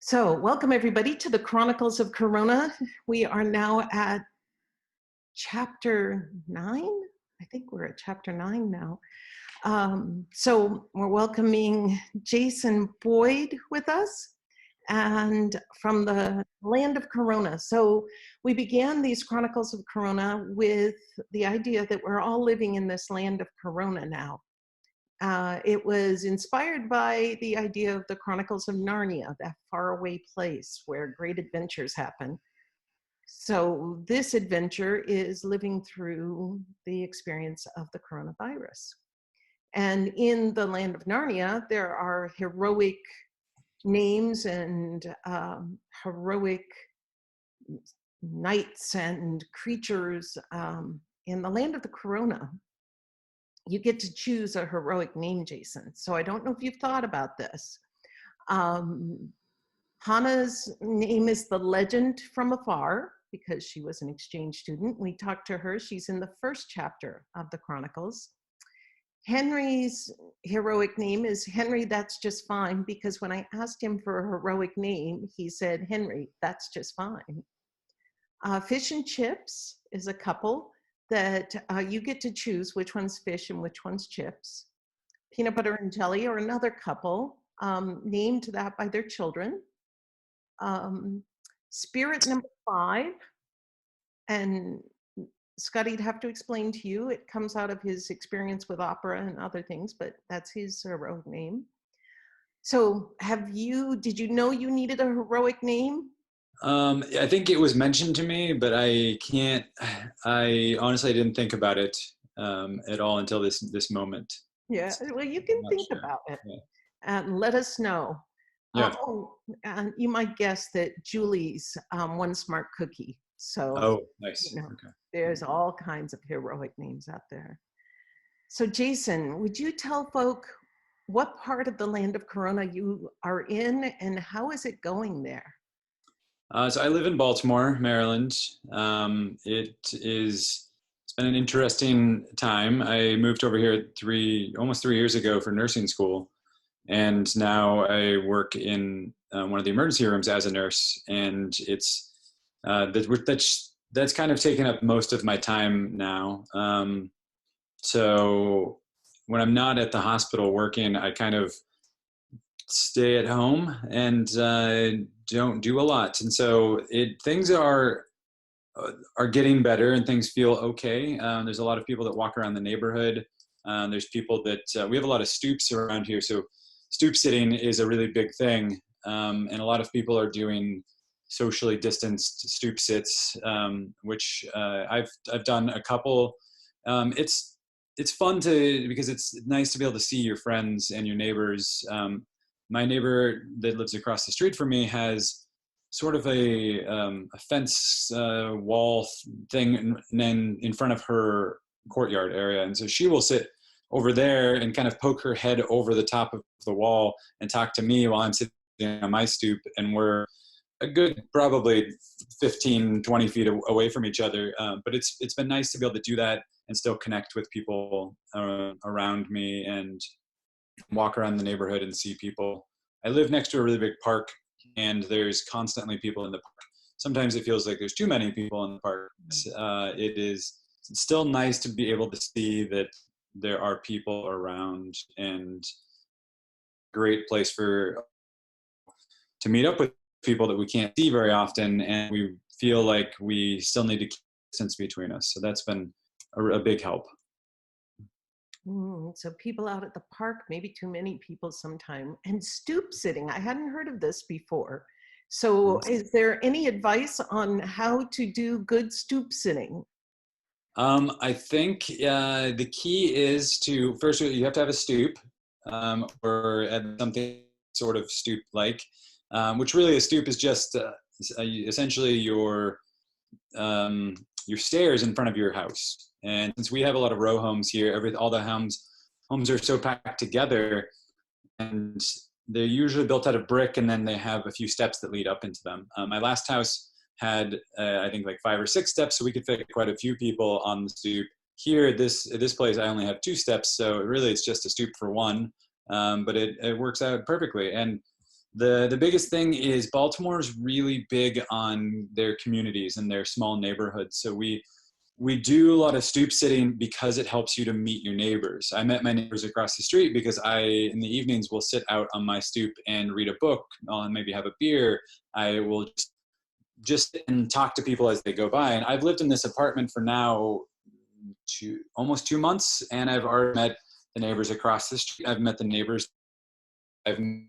So, welcome everybody to the Chronicles of Corona. We are now at chapter 9. I think we're at chapter 9 now. So, we're welcoming Jason Boyd with us and from the land of Corona. So, we began these Chronicles of Corona with the idea that we're all living in this land of Corona now. It was inspired by the idea of the Chronicles of Narnia, that faraway place where great adventures happen. So this adventure is living through the experience of the coronavirus. And in the land of Narnia, there are heroic names and heroic knights and creatures. In the land of the Corona, you get to choose a heroic name, Jason. So I don't know if you've thought about this. Hannah's name is the Legend from Afar because she was an exchange student. We talked to her. She's in the first chapter of the Chronicles. Henry's heroic name is Henry, that's just fine, because when I asked him for a heroic name, he said, Henry, that's just fine. Fish and Chips is a couple that you get to choose which one's fish and which one's chips. Peanut Butter and Jelly are another couple named that by their children. Spirit number 5, and Scotty'd have to explain to you, it comes out of his experience with opera and other things, but that's his heroic name. So did you know you needed a heroic name? I think it was mentioned to me, but I honestly didn't think about it at all until this moment. Yeah, well, you can think sure. about it Yeah. and let us know. Yeah. And you might guess that Julie's One Smart Cookie. So, Oh, nice. Okay. There's all kinds of heroic names out there. So Jason, would you tell folk what part of the land of Corona you are in and how is it going there? So I live in Baltimore, Maryland. It's been an interesting time. I moved over here almost 3 years ago for nursing school. And now I work in one of the emergency rooms as a nurse. And that's kind of taken up most of my time now. So when I'm not at the hospital working, I kind of stay at home and don't do a lot. And so things are getting better and things feel okay. There's a lot of people that walk around the neighborhood. There's people that we have a lot of stoops around here. So stoop sitting is a really big thing. And a lot of people are doing socially distanced stoop sits, which I've done a couple. It's fun because it's nice to be able to see your friends and your neighbors. My neighbor that lives across the street from me has sort of a fence wall thing and then in front of her courtyard area. And so she will sit over there and kind of poke her head over the top of the wall and talk to me while I'm sitting on my stoop. And we're a good probably 15, 20 feet away from each other. But it's been nice to be able to do that and still connect with people around me and walk around the neighborhood and see people. I live next to a really big park and there's constantly people in the park. Sometimes it feels like there's too many people in the park. It's still nice to be able to see that there are people around and great place to meet up with people that we can't see very often. And we feel like we still need to keep distance between us. So that's been a big help. So people out at the park, maybe too many people sometime. And stoop sitting, I hadn't heard of this before. So is there any advice on how to do good stoop sitting? I think the key is first you have to have a stoop or something sort of stoop-like, which really a stoop is just essentially your stairs in front of your house. And since we have a lot of row homes here, all the homes are so packed together, and they're usually built out of brick, and then they have a few steps that lead up into them. My last house had I think like 5 or 6 steps, so we could fit quite a few people on the stoop. Here, at this place, I only have 2 steps, so really it's just a stoop for one, but it works out perfectly. And The biggest thing is Baltimore is really big on their communities and their small neighborhoods. So we do a lot of stoop sitting because it helps you to meet your neighbors. I met my neighbors across the street because in the evenings, will sit out on my stoop and read a book, and maybe have a beer. I will just sit and talk to people as they go by. And I've lived in this apartment for now almost 2 months, and I've already met the neighbors across the street. I've met the neighbors and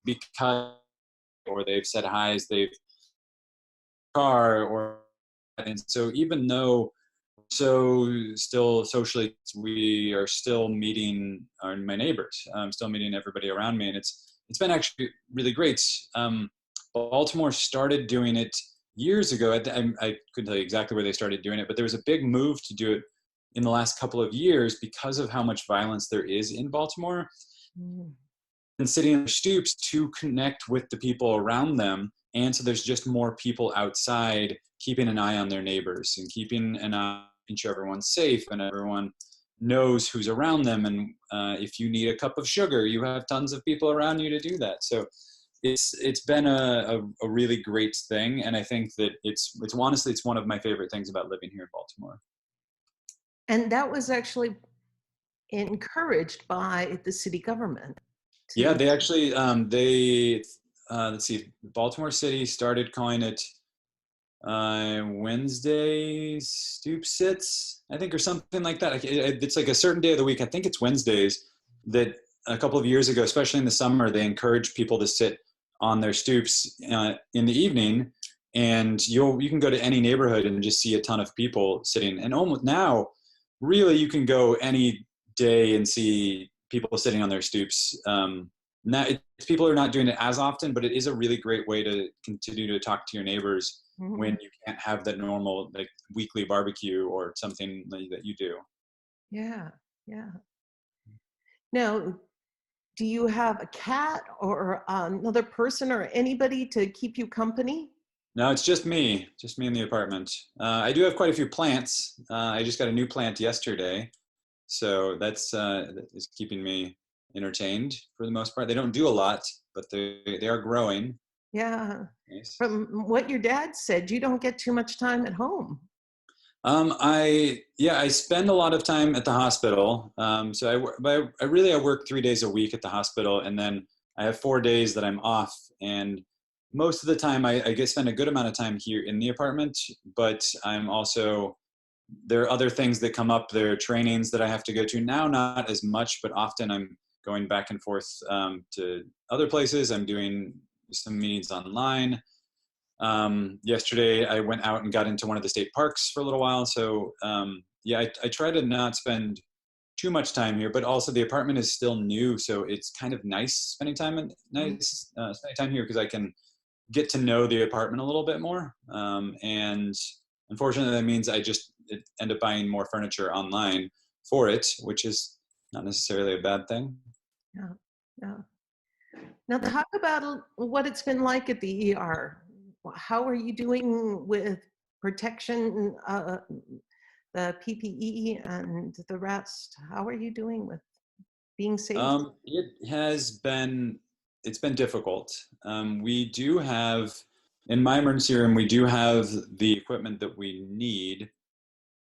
because, or they've said hi as they've car, or and so even though still socially, we are still meeting my neighbors. I'm still meeting everybody around me, and it's been actually really great. Baltimore started doing it years ago. I couldn't tell you exactly where they started doing it, but there was a big move to do it in the last couple of years because of how much violence there is in Baltimore. And sitting on stoops to connect with the people around them. And so there's just more people outside keeping an eye on their neighbors and keeping an eye, making sure everyone's safe and everyone knows who's around them. And if you need a cup of sugar, you have tons of people around you to do that. So it's been a really great thing. And I think that it's honestly, it's one of my favorite things about living here in Baltimore. And that was actually encouraged by the city government. Yeah, they actually, let's see, Baltimore City started calling it Wednesday stoop sits, I think, or something like that. It's like a certain day of the week. I think it's Wednesdays, that a couple of years ago, especially in the summer, they encouraged people to sit on their stoops in the evening. And you can go to any neighborhood and just see a ton of people sitting. And almost now, really, you can go any day and see people sitting on their stoops. Now, people are not doing it as often, but it is a really great way to continue to talk to your neighbors when you can't have that normal, like, weekly barbecue or something that you do. Yeah, yeah. Now, do you have a cat or another person or anybody to keep you company? No, it's just me in the apartment. I do have quite a few plants. I just got a new plant yesterday, so that is keeping me entertained for the most part. They don't do a lot, but they are growing. Yeah. Nice. From what your dad said, you don't get too much time at home. I spend a lot of time at the hospital. I work 3 days a week at the hospital, and then I have 4 days that I'm off. And most of the time, I spend a good amount of time here in the apartment. But there are other things that come up. There are trainings that I have to go to now, not as much, but often I'm going back and forth to other places. I'm doing some meetings online. Yesterday I went out and got into one of the state parks for a little while. So I try to not spend too much time here, but also the apartment is still new. So it's kind of nice spending time here, because I can get to know the apartment a little bit more. And unfortunately that means I just end up buying more furniture online for it, which is not necessarily a bad thing. Yeah, yeah. Now talk about what it's been like at the ER. How are you doing with protection, the PPE and the rest? How are you doing with being safe? It's been difficult. We do have, in my emergency room, we do have the equipment that we need,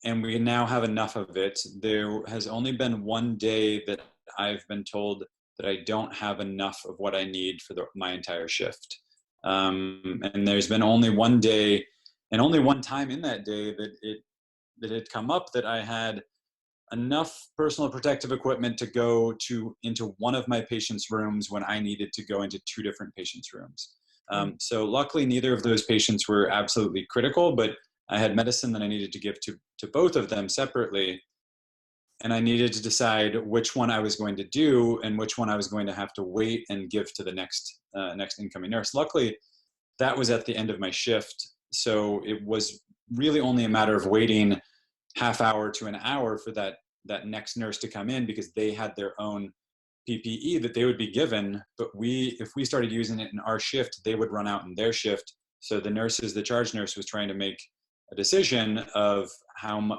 and we now have enough of it. There has only been one day that I've been told that I don't have enough of what I need for my entire shift. And there's been only one day and only one time in that day that it had come up that I had enough personal protective equipment to go into one of my patients' rooms when I needed to go into two different patients' rooms. So luckily, neither of those patients were absolutely critical, but I had medicine that I needed to give to both of them separately. And I needed to decide which one I was going to do and which one I was going to have to wait and give to the next incoming nurse. Luckily, that was at the end of my shift. So it was really only a matter of waiting half hour to an hour for that next nurse to come in, because they had their own PPE that they would be given. But if we started using it in our shift, they would run out in their shift. So the charge nurse was trying to make a decision of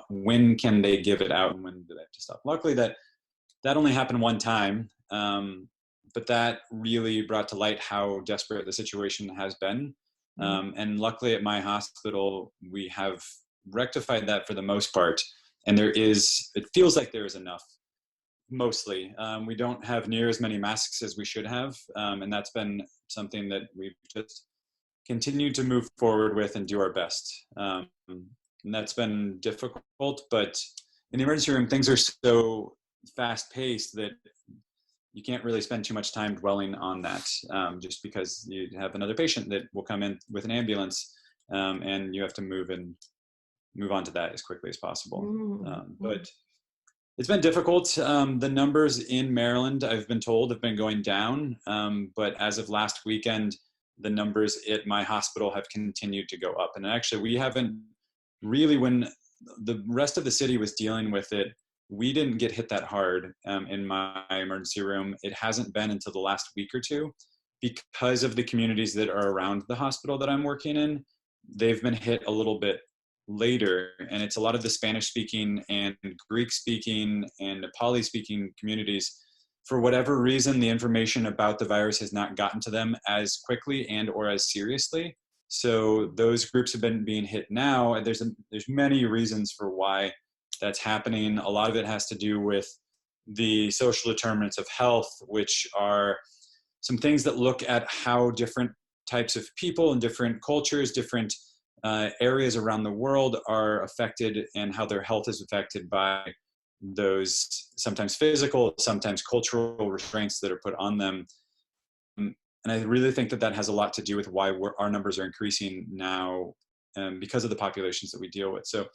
when can they give it out and when do they have to stop. Luckily that only happened one time. but that really brought to light how desperate the situation has been. Mm. And luckily at my hospital, we have rectified that for the most part. And it feels like there is enough, mostly. We don't have near as many masks as we should have. And that's been something that we've just continued to move forward with and do our best. And that's been difficult, but in the emergency room, things are so fast paced that you can't really spend too much time dwelling on that, just because you have another patient that will come in with an ambulance, and you have to move on to that as quickly as possible. Mm. But it's been difficult. The numbers in Maryland, I've been told, have been going down, but as of last weekend, the numbers at my hospital have continued to go up. And actually, we haven't really, when the rest of the city was dealing with it, we didn't get hit that hard in my emergency room. It hasn't been until the last week or two, because of the communities that are around the hospital that I'm working in. They've been hit a little bit later, and it's a lot of the Spanish speaking and Greek speaking and Nepali speaking communities. For whatever reason, the information about the virus has not gotten to them as quickly and or as seriously. So those groups have been being hit now. And there's many reasons for why that's happening. A lot of it has to do with the social determinants of health, which are some things that look at how different types of people and different cultures, different areas around the world are affected, and how their health is affected by those sometimes physical, sometimes cultural restraints that are put on them. And I really think that that has a lot to do with why our numbers are increasing now, because of the populations that we deal with. So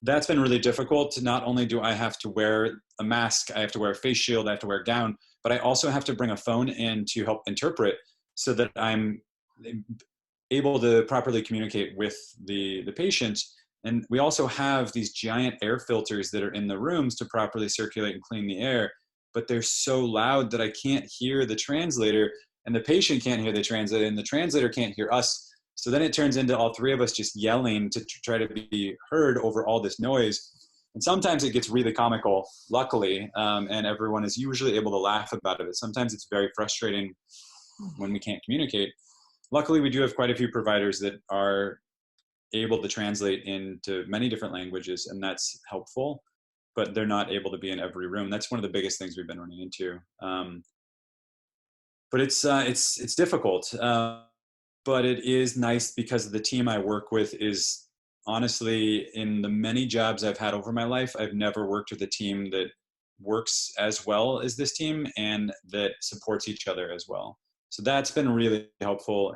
that's been really difficult. Not only do I have to wear a mask, I have to wear a face shield, I have to wear a gown, but I also have to bring a phone in to help interpret, so that I'm able to properly communicate with the patient. And we also have these giant air filters that are in the rooms to properly circulate and clean the air, but they're so loud that I can't hear the translator, and the patient can't hear the translator, and the translator can't hear us. So then it turns into all three of us just yelling to try to be heard over all this noise. And sometimes it gets really comical, luckily, and everyone is usually able to laugh about it. Sometimes it's very frustrating when we can't communicate. Luckily, we do have quite a few providers that are able to translate into many different languages, and that's helpful, but they're not able to be in every room. That's one of the biggest things we've been running into. But it's difficult. But it is nice because the team I work with is, honestly, in the many jobs I've had over my life, I've never worked with a team that works as well as this team and that supports each other as well. So that's been really helpful.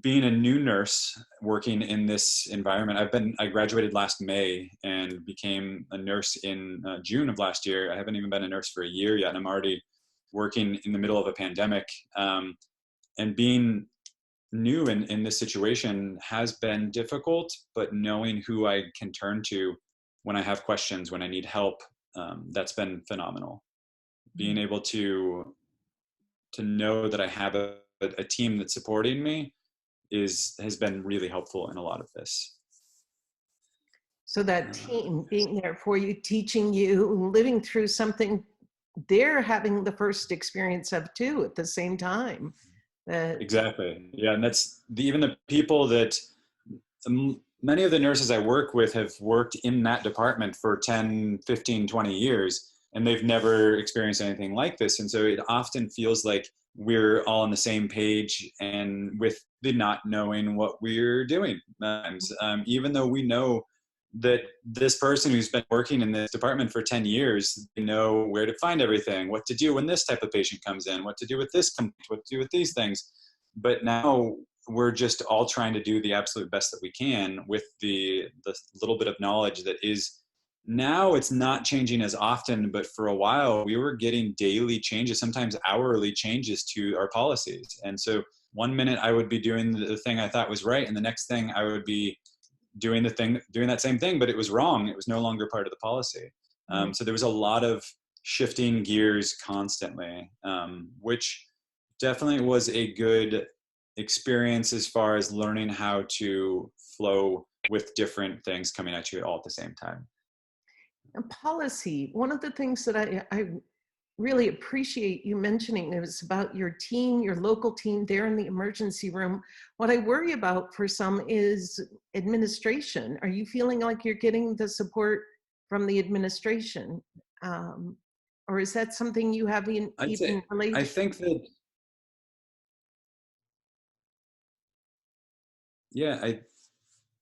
Being a new nurse working in this environment, I graduated last May and became a nurse in June of last year. I haven't even been a nurse for a year yet, and I'm already working in the middle of a pandemic. And being new in this situation has been difficult, but knowing who I can turn to when I have questions, when I need help, that's been phenomenal. Being able to know that I have a team that's supporting me has been really helpful in a lot of this. So that team being there for you, teaching you, living through something they're having the first experience of too at the same time. Exactly. Yeah. And even the people that many of the nurses I work with have worked in that department for 10, 15, 20 years, and they've never experienced anything like this. And so it often feels like we're all on the same page, and with the not knowing what we're doing. Even though we know that this person who's been working in this department for 10 years, they know where to find everything, what to do when this type of patient comes in, what to do with this, what to do with these things. But now we're just all trying to do the absolute best that we can with the little bit of knowledge that is. Now it's not changing as often, but for a while we were getting daily changes, sometimes hourly changes to our policies. And so one minute I would be doing the thing I thought was right, and the next thing I would be doing that same thing, but it was wrong. It was no longer part of the policy. So there was a lot of shifting gears constantly, which definitely was a good experience as far as learning how to flow with different things coming at you all at the same time. And policy, one of the things that I really appreciate you mentioning it was about your team, your local team there in the emergency room. What I worry about for some is administration. Are you feeling like you're getting the support from the administration? Um, or is that something you haven't I'd say, even relayed I to? think that, yeah,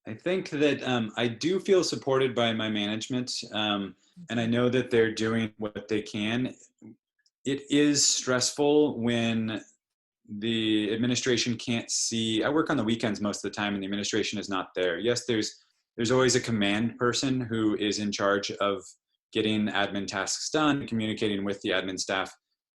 I think that I do feel supported by my management, and I know that they're doing what they can. It is stressful when the administration can't see. I work on the weekends most of the time, and the administration is not there. Yes, there's always a command person who is in charge of getting admin tasks done, communicating with the admin staff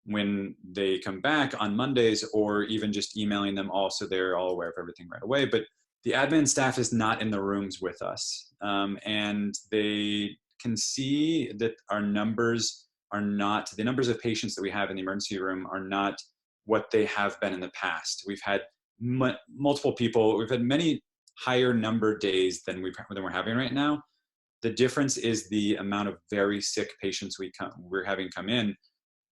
when they come back on Mondays, or even just emailing them all so they're all aware of everything right away. But the admin staff is not in the rooms with us, and they can see that our numbers are not, the numbers of patients that we have in the emergency room are not what they have been in the past. We've had multiple people, we've had many higher number days than we're having right now. The difference is the amount of very sick patients we're having come in.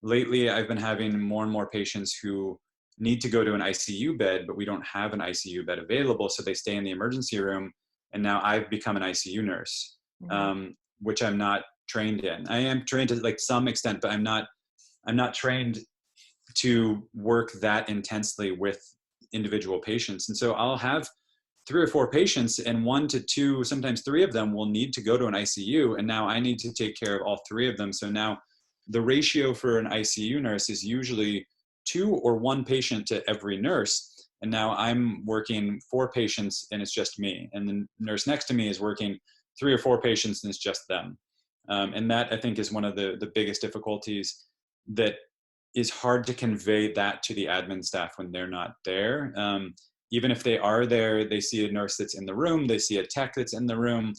Lately, I've been having more and more patients who need to go to an ICU bed, but we don't have an ICU bed available, so they stay in the emergency room. And now I've become an ICU nurse, Mhm. which I'm not trained in. I am trained to like some extent, but I'm not trained to work that intensely with individual patients. And so I'll have 3 or 4 patients, and 1 to 2, sometimes 3 of them will need to go to an ICU. And now I need to take care of all 3 of them. So now the ratio for an ICU nurse is usually 2 or 1 patient to every nurse. And now I'm working 4 patients and it's just me. And the nurse next to me is working 3 or 4 patients and it's just them. And that I think is one of the biggest difficulties, that is hard to convey that to the admin staff when they're not there. Even if they are there, they see a nurse that's in the room, they see a tech that's in the room,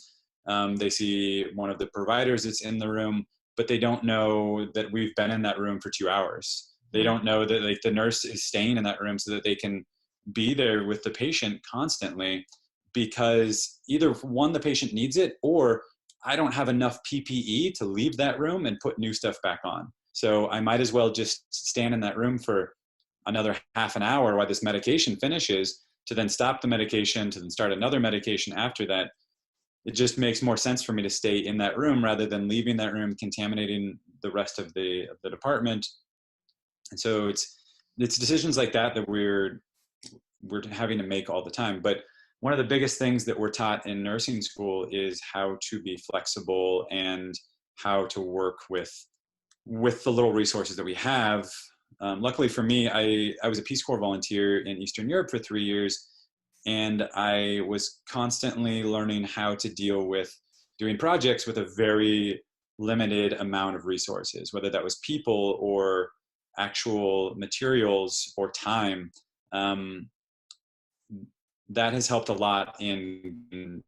they see one of the providers that's in the room, but they don't know that we've been in that room for 2 hours. They Right. don't know that like the nurse is staying in that room so that they can be there with the patient constantly, because either one, the patient needs it, or I don't have enough PPE to leave that room and put new stuff back on. So I might as well just stand in that room for another half an hour while this medication finishes, to then stop the medication, to then start another medication after that. It just makes more sense for me to stay in that room rather than leaving that room, contaminating the rest of the department. And so it's decisions like that that we're having to make all the time. But one of the biggest things that we're taught in nursing school is how to be flexible and how to work with the little resources that we have. Luckily for me, I was a Peace Corps volunteer in Eastern Europe for 3 years, and I was constantly learning how to deal with doing projects with a very limited amount of resources, whether that was people or actual materials or time. Um, that has helped a lot in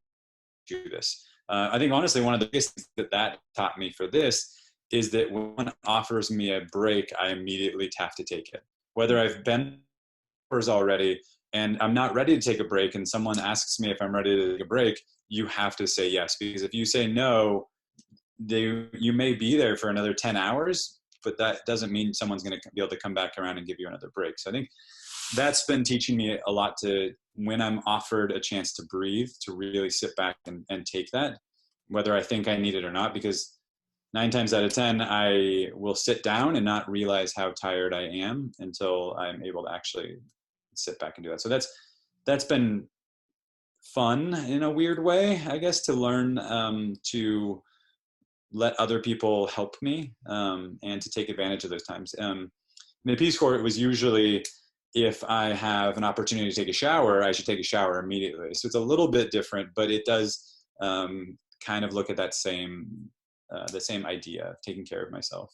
do this. I think honestly, one of the biggest things that taught me for this is that when someone offers me a break, I immediately have to take it. Whether I've been already and I'm not ready to take a break, and someone asks me if I'm ready to take a break, you have to say yes, because if you say no, you may be there for another 10 hours, but that doesn't mean someone's going to be able to come back around and give you another break. So I think that's been teaching me a lot, to when I'm offered a chance to breathe, to really sit back and take that, whether I think I need it or not, because 9 times out of 10, I will sit down and not realize how tired I am until I'm able to actually sit back and do that. So that's been fun in a weird way, I guess, to learn to let other people help me, and to take advantage of those times. In the Peace Corps, it was usually, if I have an opportunity to take a shower, I should take a shower immediately. So it's a little bit different, but it does kind of look at that the same idea of taking care of myself.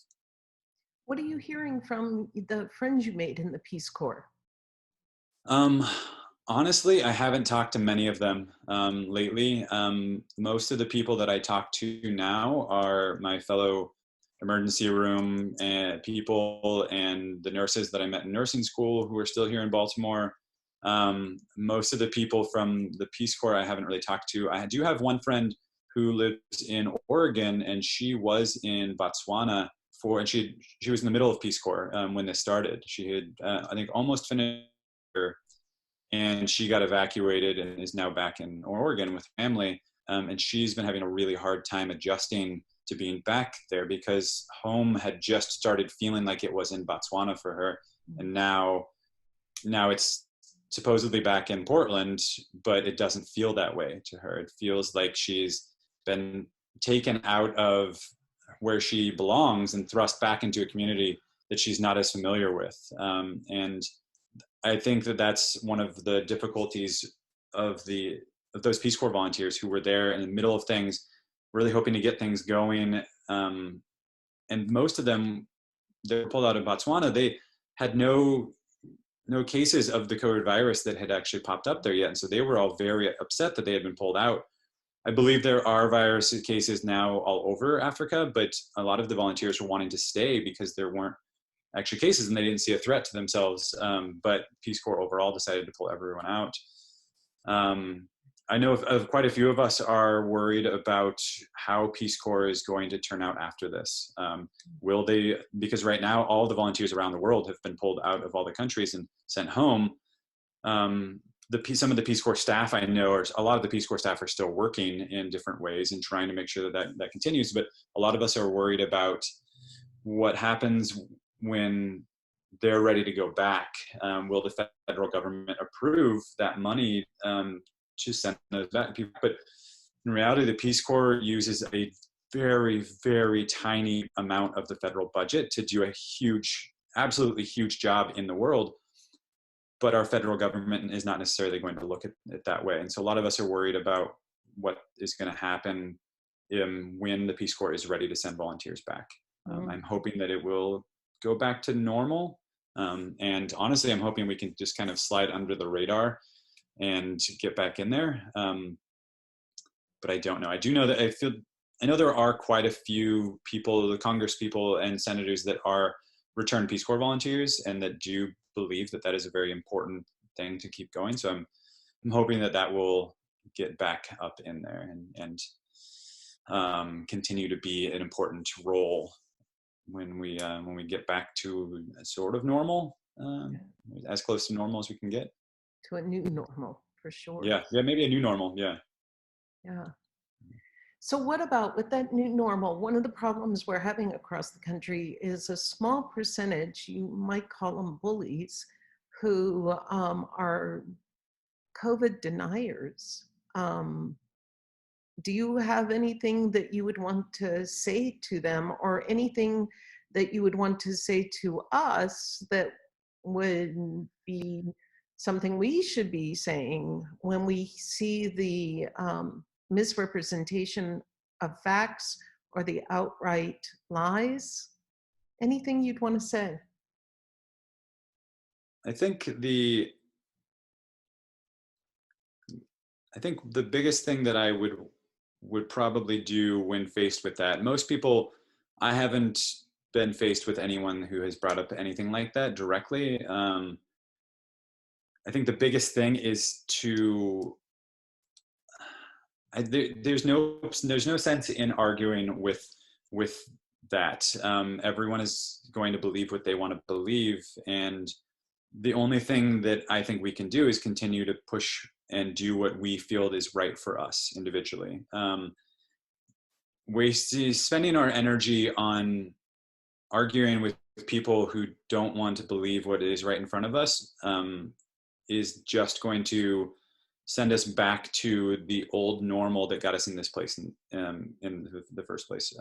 What are you hearing from the friends you made in the Peace Corps? Um, Honestly, I haven't talked to many of them lately. Most of the people that I talk to now are my fellow emergency room and people, and the nurses that I met in nursing school who are still here in Baltimore. Most of the people from the Peace Corps I haven't really talked to. I do have one friend who lives in Oregon, and she was in Botswana and she was in the middle of Peace Corps when this started. She had I think almost finished, and she got evacuated and is now back in Oregon with family. And she's been having a really hard time adjusting to being back there because home had just started feeling like it was in Botswana for her, and now it's supposedly back in Portland, but it doesn't feel that way to her. It feels like she's been taken out of where she belongs and thrust back into a community that she's not as familiar with. And I think that that's one of the difficulties of those Peace Corps volunteers who were there in the middle of things, really hoping to get things going. And most of them, they were pulled out of Botswana. They had no cases of the COVID virus that had actually popped up there yet. And so they were all very upset that they had been pulled out. I believe there are virus cases now all over Africa, but a lot of the volunteers were wanting to stay because there weren't actually cases and they didn't see a threat to themselves. But Peace Corps overall decided to pull everyone out. I know of quite a few of us are worried about how Peace Corps is going to turn out after this. Will they, because right now all the volunteers around the world have been pulled out of all the countries and sent home. Some of the Peace Corps staff I know, or a lot of the Peace Corps staff are still working in different ways and trying to make sure that continues. But a lot of us are worried about what happens when they're ready to go back. Will the federal government approve that money to send those back? But in reality, the Peace Corps uses a very, very tiny amount of the federal budget to do a huge, absolutely huge job in the world. But our federal government is not necessarily going to look at it that way. And so a lot of us are worried about what is going to happen when the Peace Corps is ready to send volunteers back. I'm hoping that it will go back to normal. And honestly, I'm hoping we can just kind of slide under the radar and get back in there. But I don't know. I do know that I know there are quite a few people, the Congress people and senators that are returned Peace Corps volunteers and that do believe that is a very important thing to keep going. So I'm hoping that will get back up in there and continue to be an important role when we get back to sort of normal, as close to normal as we can get. To a new normal, for sure. Yeah, maybe a new normal. Yeah. So what about with that new normal? One of the problems we're having across the country is a small percentage, you might call them bullies, who are COVID deniers. Do you have anything that you would want to say to them, or anything that you would want to say to us that would be something we should be saying when we see the misrepresentation of facts or the outright lies? Anything you'd want to say? I think the biggest thing that I would probably do when faced with that, most people, I haven't been faced with anyone who has brought up anything like that directly. I think the biggest thing is to there's no sense in arguing with that. Everyone is going to believe what they want to believe, and the only thing that I think we can do is continue to push and do what we feel is right for us individually. Spending our energy on arguing with people who don't want to believe what is right in front of us is just going to send us back to the old normal that got us in this place in the first place.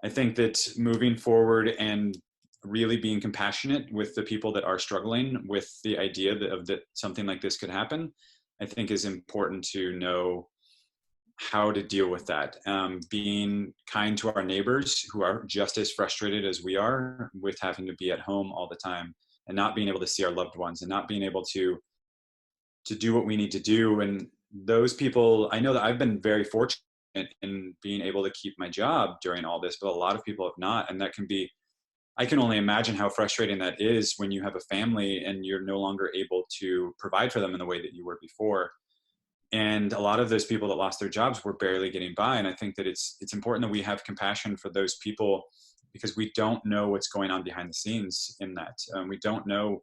I think that moving forward and really being compassionate with the people that are struggling with the idea that something like this could happen, I think is important to know how to deal with that. Being kind to our neighbors who are just as frustrated as we are with having to be at home all the time and not being able to see our loved ones and not being able to do what we need to do. And those people, I know that I've been very fortunate in being able to keep my job during all this, but a lot of people have not. And that can be, I can only imagine how frustrating that is when you have a family and you're no longer able to provide for them in the way that you were before. And a lot of those people that lost their jobs were barely getting by. And I think that it's important that we have compassion for those people because we don't know what's going on behind the scenes in that. We don't know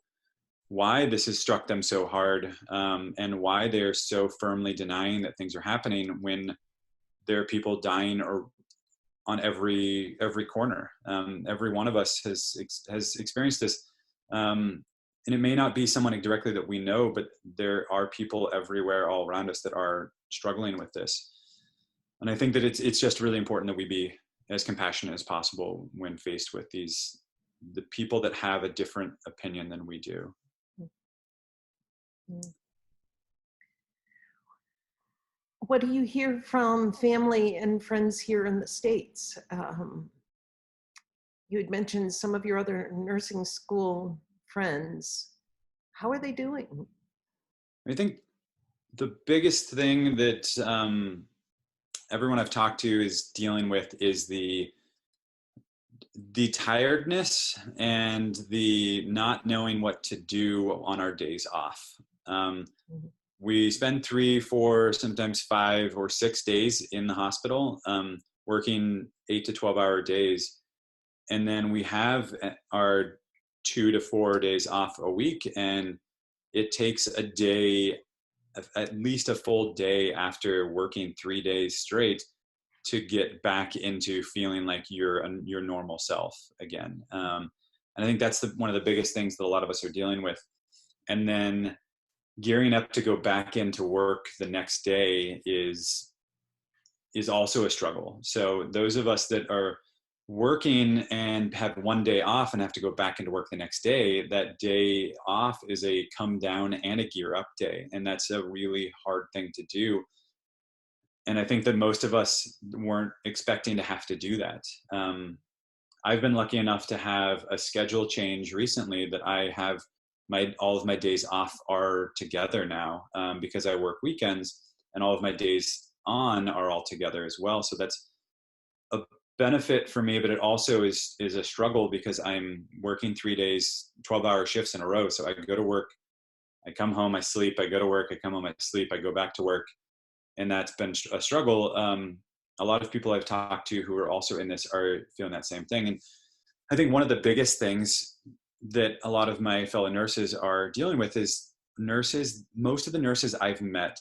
why this has struck them so hard, and why they're so firmly denying that things are happening when there are people dying or on every corner. Every one of us has experienced this, and it may not be someone directly that we know, but there are people everywhere all around us that are struggling with this. And I think that it's just really important that we be as compassionate as possible when faced with the people that have a different opinion than we do. Mm. What do you hear from family and friends here in the States? You had mentioned some of your other nursing school friends. How are they doing? I think the biggest thing that everyone I've talked to is dealing with is the tiredness and the not knowing what to do on our days off. Mhm. We spend 3, 4, sometimes 5 or 6 days in the hospital, working 8 to 12-hour days. And then we have our 2 to 4 days off a week. And it takes a day, at least a full day after working 3 days straight, to get back into feeling like you're your normal self again. And I think that's one of the biggest things that a lot of us are dealing with. And then gearing up to go back into work the next day is also a struggle. So those of us that are working and have one day off and have to go back into work the next day, that day off is a come down and a gear up day. And that's a really hard thing to do. And I think that most of us weren't expecting to have to do that. I've been lucky enough to have a schedule change recently that I have all of my days off are together now, because I work weekends, and all of my days on are all together as well. So that's a benefit for me, but it also is a struggle because I'm working 3 days, 12-hour shifts in a row. So I go to work, I come home, I sleep, I go to work, I come home, I sleep, I go back to work. And that's been a struggle. A lot of people I've talked to who are also in this are feeling that same thing. And I think one of the biggest things that a lot of my fellow nurses are dealing with is most of the nurses I've met,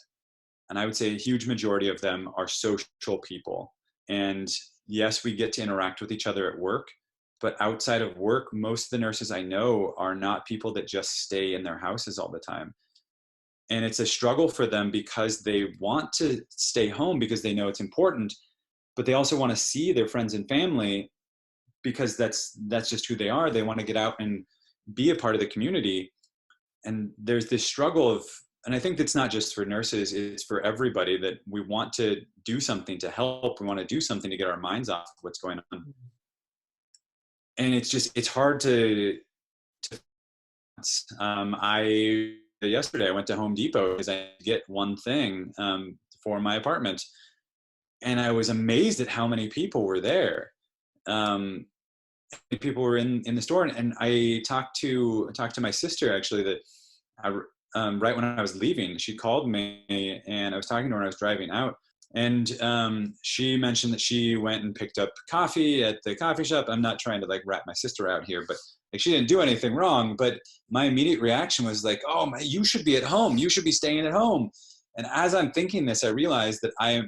and I would say a huge majority of them, are social people. And yes, we get to interact with each other at work, but outside of work, most of the nurses I know are not people that just stay in their houses all the time. And it's a struggle for them because they want to stay home because they know it's important, but they also want to see their friends and family because that's just who they are. They want to get out and be a part of the community. And there's this struggle of, and I think that's not just for nurses, it's for everybody, that we want to do something to help. We want to do something to get our minds off what's going on. And it's hard to yesterday I went to Home Depot because I get one thing for my apartment, and I was amazed at how many people were there. People were in the store, and I talked to my sister actually, that right when I was leaving, she called me, and I was talking to her when I was driving out, and she mentioned that she went and picked up coffee at the coffee shop. I'm not trying to like rat my sister out here, but like, she didn't do anything wrong. But my immediate reaction was like, oh, you should be at home. You should be staying at home. And as I'm thinking this, I realized that I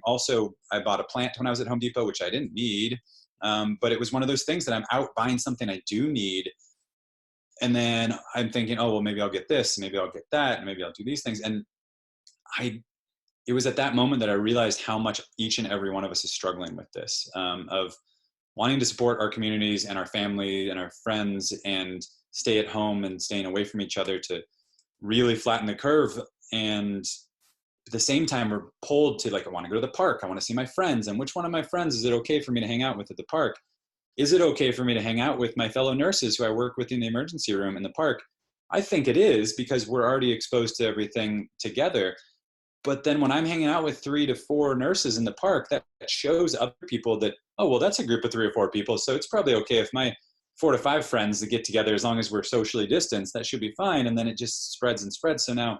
bought a plant when I was at Home Depot, which I didn't need. But it was one of those things that I'm out buying something I do need. And then I'm thinking, oh, well, maybe I'll get this, maybe I'll get that, and maybe I'll do these things. And it was at that moment that I realized how much each and every one of us is struggling with this, of wanting to support our communities and our family and our friends and stay at home and staying away from each other to really flatten the curve. And at the same time, we're pulled to like, I want to go to the park. I want to see my friends. And which one of my friends is it okay for me to hang out with at the park? Is it okay for me to hang out with my fellow nurses who I work with in the emergency room in the park? I think it is, because we're already exposed to everything together. But then when I'm hanging out with 3 to 4 nurses in the park, that shows other people that, oh, well, that's a group of 3 or 4 people. So it's probably okay if my 4 to 5 friends that get together, as long as we're socially distanced, that should be fine. And then it just spreads and spreads. So now,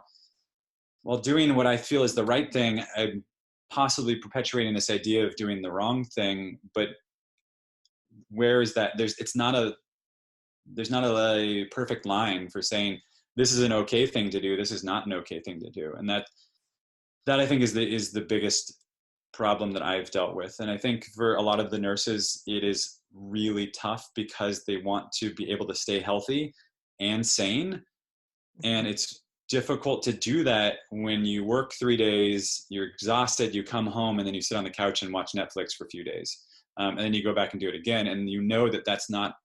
while doing what I feel is the right thing, I'm possibly perpetuating this idea of doing the wrong thing. But where is that? There's not a perfect line for saying this is an okay thing to do, this is not an okay thing to do. And that I think is the biggest problem that I've dealt with. And I think for a lot of the nurses, it is really tough because they want to be able to stay healthy and sane. And it's difficult to do that when you work 3 days, you're exhausted, you come home, and then you sit on the couch and watch Netflix for a few days. And then you go back and do it again. And you know that that's not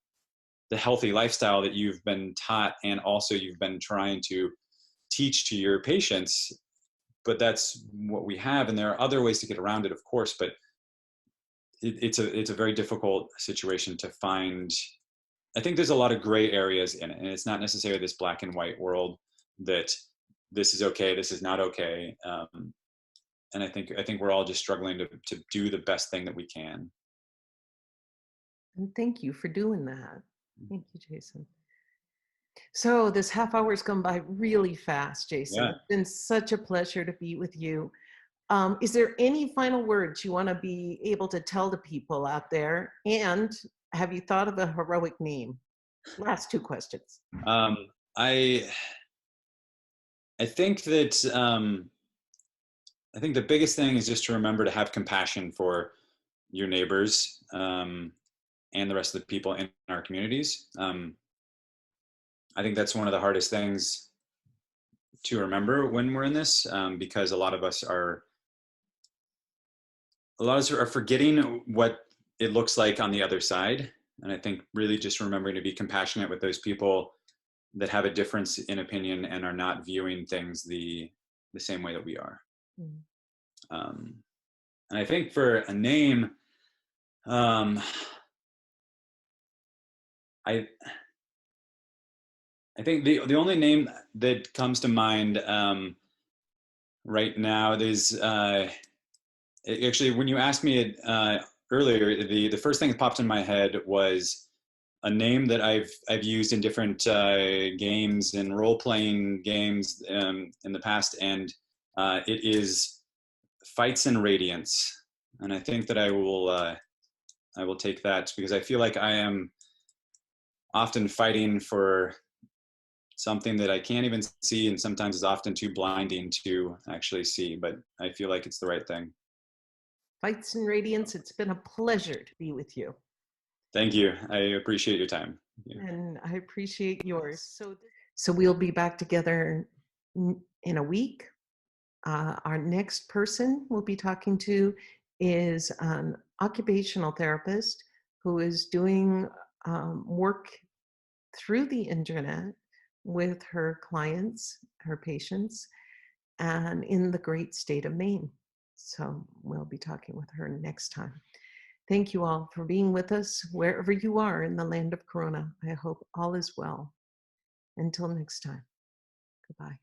the healthy lifestyle that you've been taught and also you've been trying to teach to your patients. But that's what we have. And there are other ways to get around it, of course, but it's a very difficult situation to find. I think there's a lot of gray areas in it, and it's not necessarily this black and white world that this is okay, this is not okay. And I think we're all just struggling to do the best thing that we can. And thank you for doing that. Thank you, Jason. So this half hour's gone by really fast, Jason. Yeah. It's been such a pleasure to be with you. Is there any final words you want to be able to tell the people out there? And have you thought of a heroic name? Last two questions. I think that I think the biggest thing is just to remember to have compassion for your neighbors and the rest of the people in our communities. I think that's one of the hardest things to remember when we're in this, because a lot of us are forgetting what it looks like on the other side. And I think really just remembering to be compassionate with those people that have a difference in opinion and are not viewing things the same way that we are. Mm. And I think for a name, I think the only name that comes to mind right now is actually when you asked me earlier, the first thing that popped in my head was a name that I've used in different games and role playing games in the past, and it is Fights and Radiance. And I think that I will take that because I feel like I am often fighting for something that I can't even see, and sometimes is often too blinding to actually see, but I feel like it's the right thing. Fights and Radiance, it's been a pleasure to be with you. Thank you. I appreciate your time. Yeah. And I appreciate yours. So we'll be back together in a week. Our next person we'll be talking to is an occupational therapist who is doing work through the internet with her clients, her patients, and in the great state of Maine. So we'll be talking with her next time. Thank you all for being with us wherever you are in the land of Corona. I hope all is well. Until next time, goodbye.